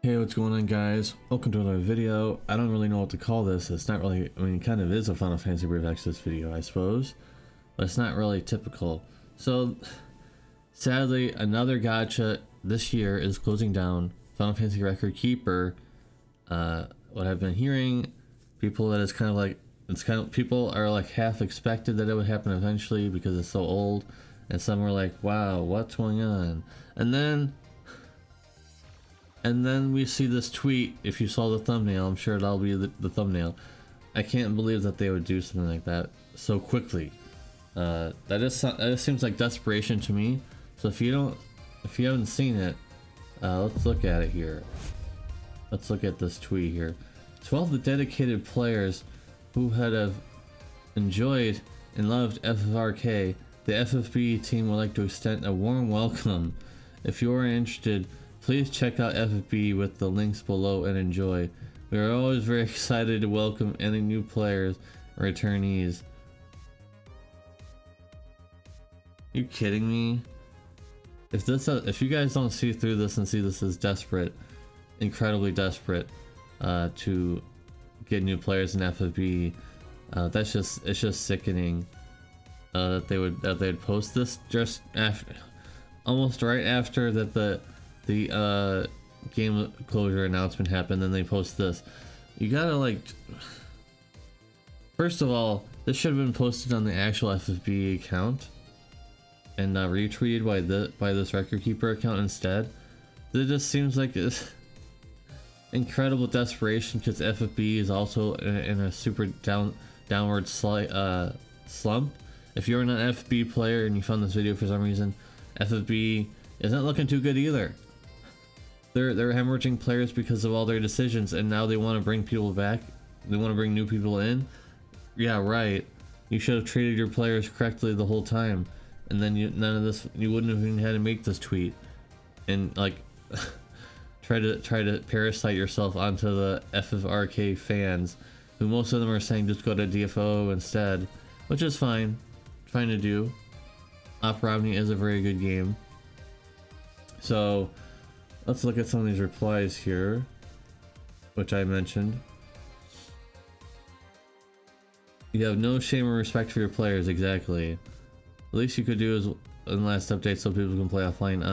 Hey, what's going on, guys? Welcome to another video. I don't really know what to call this. It's not really, I mean, it kind of is a Final Fantasy Brave Exodus video, I suppose, but it's not really typical. So, sadly, another gacha this year is closing down. Final Fantasy Record Keeper. What I've been hearing, people that people are like half expected that it would happen eventually because it's so old, and some were like, wow, what's going on? And then we see this tweet. If you saw the thumbnail, I'm sure that'll be the thumbnail. I can't believe that they would do something like that so quickly. That just seems like desperation to me. So if you haven't seen it, let's look at it here. Let's look at this tweet here. 12 the dedicated players who have enjoyed and loved FFRK, the FFBE team would like to extend a warm welcome. If you are interested, please check out FFBE with the links below and enjoy. We are always very excited to welcome any new players or returnees. You kidding me? If you guys don't see through this and see this as desperate, incredibly desperate, to get new players in FFBE, it's just sickening that they'd post this just after, almost right after that the game closure announcement happened. Then they post this. You gotta, like, first of all, this should have been posted on the actual FFBE account and not retweeted by this record keeper account instead. It just seems like it's incredible desperation because FFBE is also in a super downward slump. If you're an FFBE player and you found this video for some reason, FFBE isn't looking too good either. They're hemorrhaging players because of all their decisions, and now they want to bring people back. They want to bring new people in. Yeah, right. You should have treated your players correctly the whole time, and then you wouldn't have even had to make this tweet and like try to parasite yourself onto the FFRK fans, who most of them are saying just go to DFO instead, which is fine to do. Op Romney is a very good game. So let's look at some of these replies here, which I mentioned. You have no shame or respect for your players, exactly. The least you could do is in the last update so people can play offline.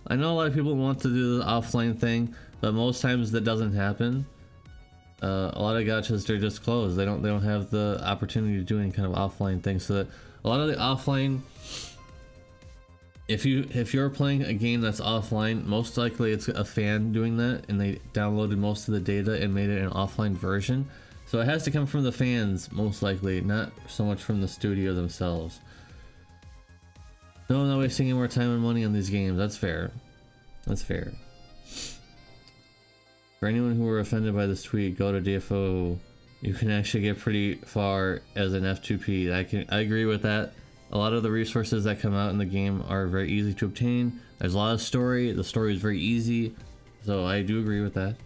I know a lot of people want to do the offline thing, but most times that doesn't happen. A lot of gachas, they're just closed. They don't have the opportunity to do any kind of offline thing. So that a lot of the offline, if you're playing a game that's offline, most likely it's a fan doing that, and they downloaded most of the data and made it an offline version. So it has to come from the fans, most likely, not so much from the studio themselves. No, I'm not wasting any more time and money on these games. That's fair. That's fair. For anyone who were offended by this tweet, go to DFO. You can actually get pretty far as an F2P. I agree with that. A lot of the resources that come out in the game are very easy to obtain. There's a lot of story. The story is very easy, so I do agree with that.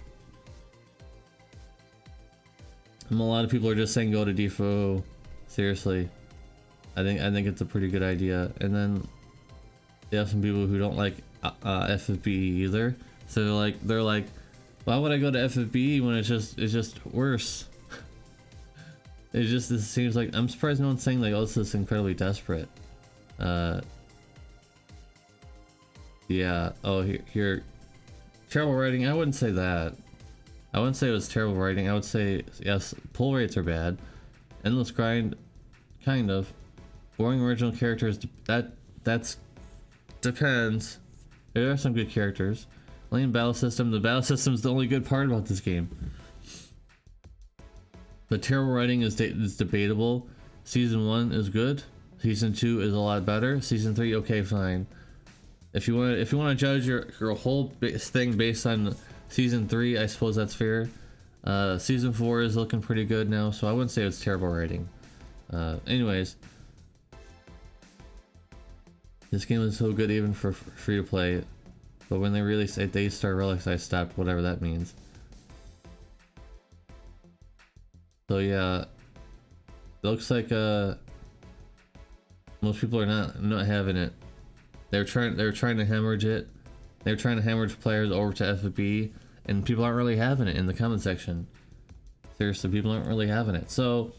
And a lot of people are just saying go to DFO. Seriously, I think it's a pretty good idea. And then you have some people who don't like FFBE either. So they're like, why would I go to FFBE when it's just worse? It seems like, I'm surprised no one's saying like, oh, this is incredibly desperate. Yeah. Oh, here, terrible writing. I wouldn't say that. I wouldn't say it was terrible writing. I would say, yes, pull rates are bad. Endless grind, kind of. Boring original characters, that's depends. There are some good characters. Lane battle system. The battle system is the only good part about this game. The terrible writing is debatable. Season 1 is good. Season 2 is a lot better. Season 3, okay, fine. If you want to judge your whole thing based on Season 3, I suppose that's fair. Season 4 is looking pretty good now, so I wouldn't say it's terrible writing. Anyways, this game is so good even for free to play, but when they release a Daystar Relics, I stopped, whatever that means. So yeah, it looks like most people are not having it. They're trying to hemorrhage it. They're trying to hemorrhage players over to FFBE, and people aren't really having it in the comment section. Seriously, people aren't really having it. So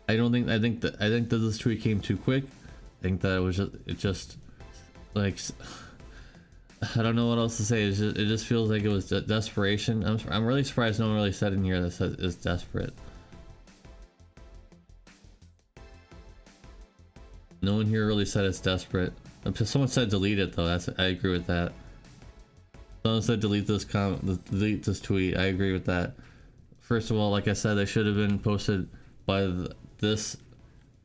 I think that this tweet came too quick. I think that it just like, I don't know what else to say. It just feels like it was desperation. I'm really surprised no one really said in here that says it's desperate. No one here really said it's desperate. Someone said delete it though. I agree with that. Someone said delete this tweet. I agree with that. First of all, like I said, they should have been posted by this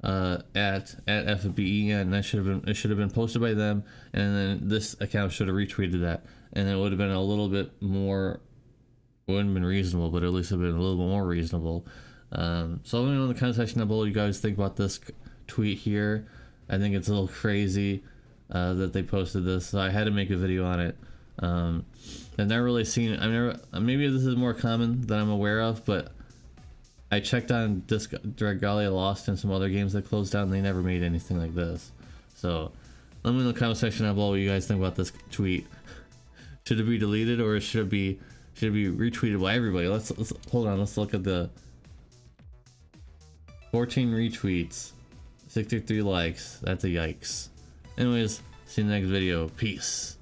at FFBE, and it should have been posted by them, and then this account should have retweeted that, and it would have been a little bit more, wouldn't have been reasonable, but at least it would have been a little bit more reasonable. So let me know in the comment section down below what you guys think about this tweet here. I think it's a little crazy that they posted this, so I had to make a video on it. I've never really seen it. Maybe this is more common than I'm aware of, but I checked on Dragalia Lost and some other games that closed down, and they never made anything like this. So let me know in the comment section down below what you guys think about this tweet. Should it be deleted, or should it be retweeted by everybody? Let's hold on. Let's look at the 14 retweets, 63 likes. That's a yikes. Anyways, see you in the next video. Peace.